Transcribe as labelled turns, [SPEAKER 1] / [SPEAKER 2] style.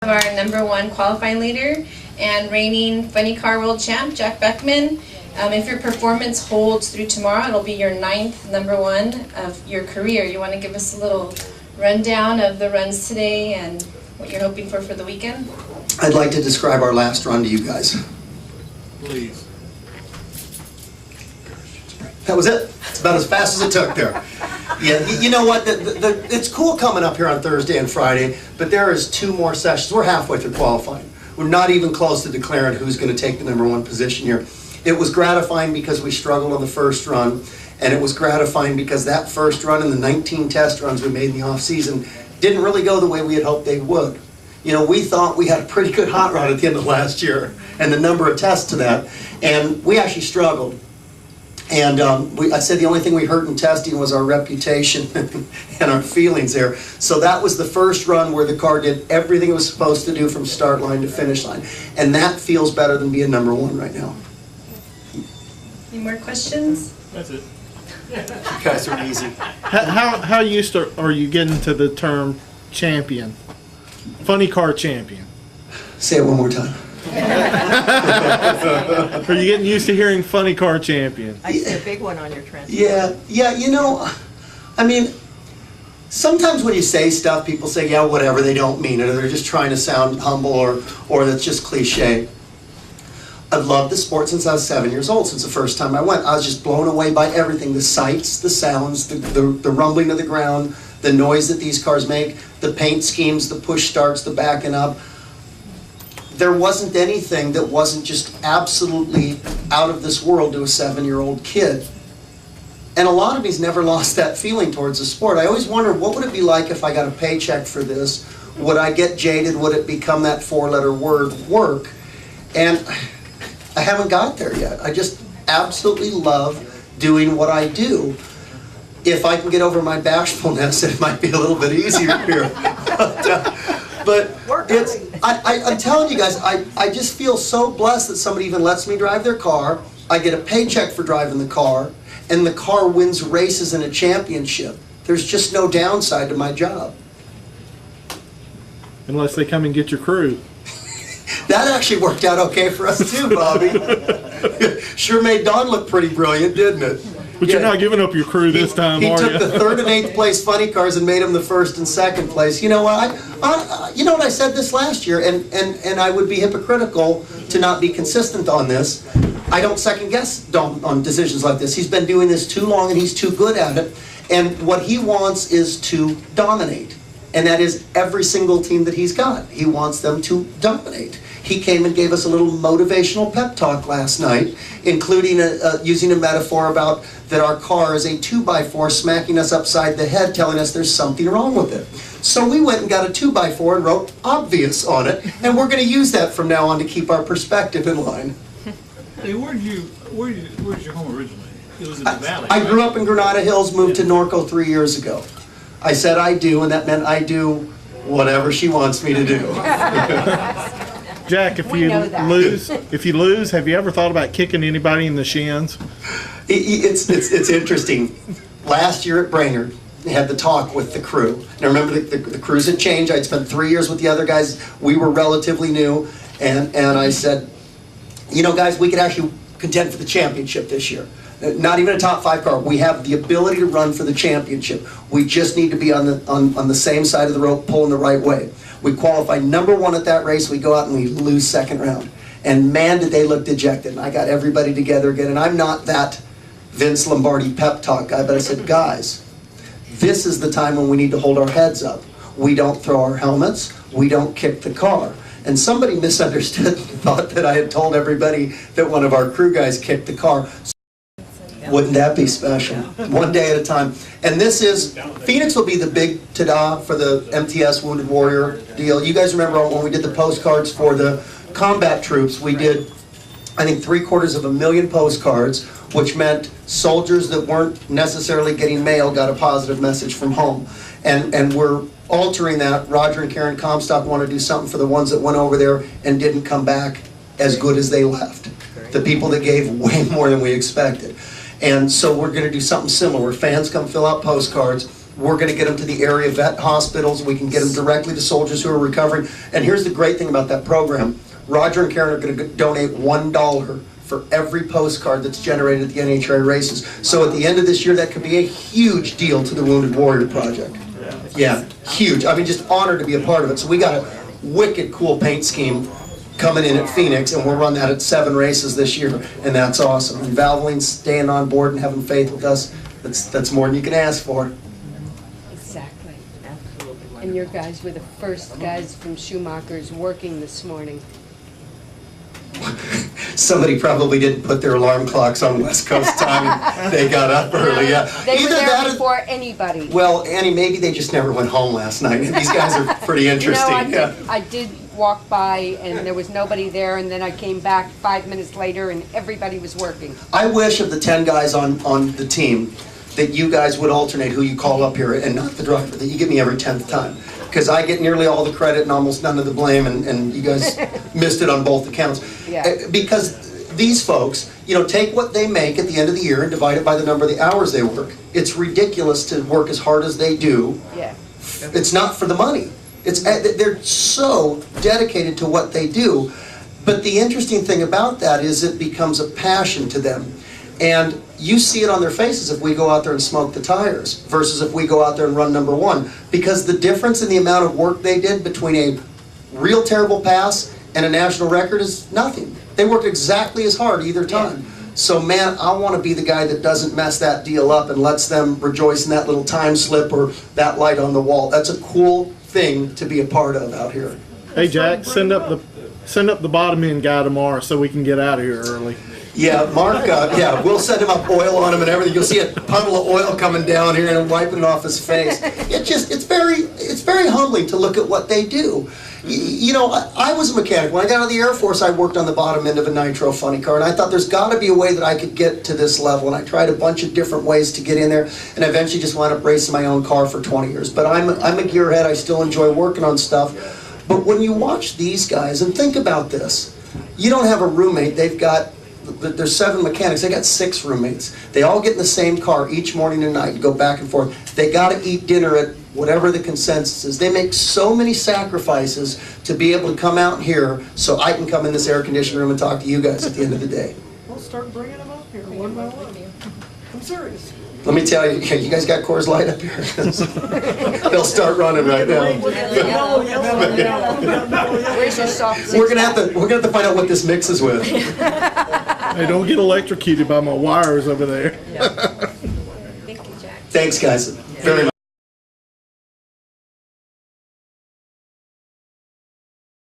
[SPEAKER 1] Our #1 qualifying leader and reigning Funny Car World Champ, Jack Beckman. If your performance holds through tomorrow, it'll be your 9th #1 of your career. You want to give us a little rundown of the runs today and what you're hoping for the weekend?
[SPEAKER 2] I'd like to describe our last run to you guys.
[SPEAKER 3] Please.
[SPEAKER 2] That was it. It's about as fast as it took there. Yeah, you know what? It's cool coming up here on Thursday and Friday, but there is 2 more sessions. We're halfway through qualifying. We're not even close to declaring who's going to take the #1 position here. It was gratifying because we struggled on the first run, and it was gratifying because that first run and the 19 test runs we made in the off season didn't really go the way we had hoped they would. You know, we thought we had a pretty good hot rod at the end of last year, and the number of tests to that, and we actually struggled. And I said the only thing we hurt in testing was our reputation and our feelings there. So that was the first run where the car did everything it was supposed to do from start line to finish line. And that feels better than being #1 right now.
[SPEAKER 1] Any more questions?
[SPEAKER 3] That's it.
[SPEAKER 2] You guys are easy.
[SPEAKER 4] How used are you getting to the term champion? Funny car champion.
[SPEAKER 2] Say it one more time.
[SPEAKER 4] Are you getting used to hearing funny car champion?
[SPEAKER 5] I see a big one on your transcript.
[SPEAKER 2] Yeah, you know, I mean, sometimes when you say stuff, people say, yeah, whatever, they don't mean it, or they're just trying to sound humble, or that's just cliche. I've loved the sport since I was 7 years old, since the first time I went. I was just blown away by everything, the sights, the sounds, the rumbling of the ground, the noise that these cars make, the paint schemes, the push starts, the backing up. There wasn't anything that wasn't just absolutely out of this world to a 7-year-old kid. And a lot of me's never lost that feeling towards the sport. I always wondered, what would it be like if I got a paycheck for this? Would I get jaded? Would it become that 4-letter word, work? And I haven't got there yet. I just absolutely love doing what I do. If I can get over my bashfulness, it might be a little bit easier here. But it's, I'm telling you guys, I just feel so blessed that somebody even lets me drive their car. I get a paycheck for driving the car, and the car wins races in a championship. There's just no downside to my job.
[SPEAKER 4] Unless they come and get your crew.
[SPEAKER 2] That actually worked out okay for us too, Bobby. Sure made Don look pretty brilliant, didn't it?
[SPEAKER 4] But you're not giving up your crew this time,
[SPEAKER 2] he
[SPEAKER 4] are you?
[SPEAKER 2] took the 3rd and 8th place funny cars and made them the 1st and 2nd place. You know what? You know what I said this last year, and I would be hypocritical to not be consistent on this. I don't second guess Don on decisions like this. He's been doing this too long and he's too good at it. And what he wants is to dominate. And that is every single team that he's got. He wants them to dominate. He came and gave us a little motivational pep talk last night, including using a metaphor about that our car is a 2x4 smacking us upside the head, telling us there's something wrong with it. So we went and got a 2x4 and wrote obvious on it, and we're going to use that from now on to keep our perspective in line.
[SPEAKER 3] Hey, where's your home originally? It was in the valley.
[SPEAKER 2] I grew up in Granada Hills, moved to Norco 3 years ago. I said I do, and that meant I do whatever she wants me to do.
[SPEAKER 4] Jack, if you lose, have you ever thought about kicking anybody in the shins?
[SPEAKER 2] It's interesting. Last year at Brainerd, they had the talk with the crew. Now remember, the crews had changed. I'd spent 3 years with the other guys. We were relatively new, and I said, you know, guys, we could actually contend for the championship this year. Not even a top 5 car. We have the ability to run for the championship. We just need to be on the same side of the rope, pulling the right way. We qualify #1 at that race. We go out and we lose 2nd round. And man, did they look dejected. And I got everybody together again. And I'm not that Vince Lombardi pep talk guy, but I said, guys, this is the time when we need to hold our heads up. We don't throw our helmets. We don't kick the car. And somebody misunderstood and thought that I had told everybody that one of our crew guys kicked the car. Wouldn't that be special? One day at a time. And this is, Phoenix will be the big ta-da for the MTS Wounded Warrior deal. You guys remember when we did the postcards for the combat troops, we did, I think, 750,000 postcards, which meant soldiers that weren't necessarily getting mail got a positive message from home. And we're altering that. Roger and Karen Comstock want to do something for the ones that went over there and didn't come back as good as they left. The people that gave way more than we expected. And so we're going to do something similar where fans come fill out postcards. We're going to get them to the area vet hospitals. We can get them directly to soldiers who are recovering. And here's the great thing about that program. Roger and Karen are going to donate $1 for every postcard that's generated at the NHRA races. So at the end of this year, that could be a huge deal to the Wounded Warrior Project. Yeah, huge. I mean, just honored to be a part of it. So we got a wicked cool paint scheme coming in at Phoenix, and we'll run that at 7 races this year, and that's awesome. And Valvoline's staying on board and having faith with us. That's more than you can ask for.
[SPEAKER 5] Exactly. Absolutely. And your guys were the first guys from Schumacher's working this morning.
[SPEAKER 2] Somebody probably didn't put their alarm clocks on West Coast time. They got up early. Yeah.
[SPEAKER 5] They were
[SPEAKER 2] Either
[SPEAKER 5] there
[SPEAKER 2] that or-
[SPEAKER 5] before anybody.
[SPEAKER 2] Well, Annie, maybe they just never went home last night. These guys are pretty interesting.
[SPEAKER 5] You know, I did walk by and there was nobody there, and then I came back 5 minutes later and everybody was working.
[SPEAKER 2] I wish of the 10 guys on the team that you guys would alternate who you call up here and not the driver, that you give me every 10th time. Because I get nearly all the credit and almost none of the blame, and you guys missed it on both accounts.
[SPEAKER 5] Yeah.
[SPEAKER 2] Because these folks, you know, take what they make at the end of the year and divide it by the number of the hours they work. It's ridiculous to work as hard as they do.
[SPEAKER 5] Yeah.
[SPEAKER 2] It's not for the money. They're so dedicated to what they do. But the interesting thing about that is it becomes a passion to them. And you see it on their faces if we go out there and smoke the tires versus if we go out there and run number 1. Because the difference in the amount of work they did between a real terrible pass and a national record is nothing. They worked exactly as hard either time. Yeah. So man, I want to be the guy that doesn't mess that deal up and lets them rejoice in that little time slip or that light on the wall. That's a cool thing to be a part of out here.
[SPEAKER 4] Hey Jack, send up the bottom end guy tomorrow so we can get out of here early.
[SPEAKER 2] Yeah, Mark, yeah, we'll send him up oil on him and everything. You'll see a puddle of oil coming down here and wiping it off his face. It's very humbling to look at what they do. You know, I was a mechanic. When I got out of the Air Force, I worked on the bottom end of a nitro funny car, and I thought there's got to be a way that I could get to this level, and I tried a bunch of different ways to get in there, and eventually just wound up racing my own car for 20 years. But I'm a gearhead. I still enjoy working on stuff. But when you watch these guys, and think about this, you don't have a roommate. There's 7 mechanics. They got 6 roommates. They all get in the same car each morning and night and go back and forth. They got to eat dinner at whatever the consensus is. They make so many sacrifices to be able to come out here so I can come in this air-conditioned room and talk to you guys at the end of the day.
[SPEAKER 6] We'll start bringing them up here one by one. I'm serious.
[SPEAKER 2] Let me tell you, you guys got Coors Light up here? They'll start running right now.
[SPEAKER 5] Where's your soft
[SPEAKER 2] We're gonna have to find out what this mixes with.
[SPEAKER 4] Hey, don't get electrocuted by my wires over there.
[SPEAKER 1] Thank you, Jack.
[SPEAKER 2] Thanks, guys, very much.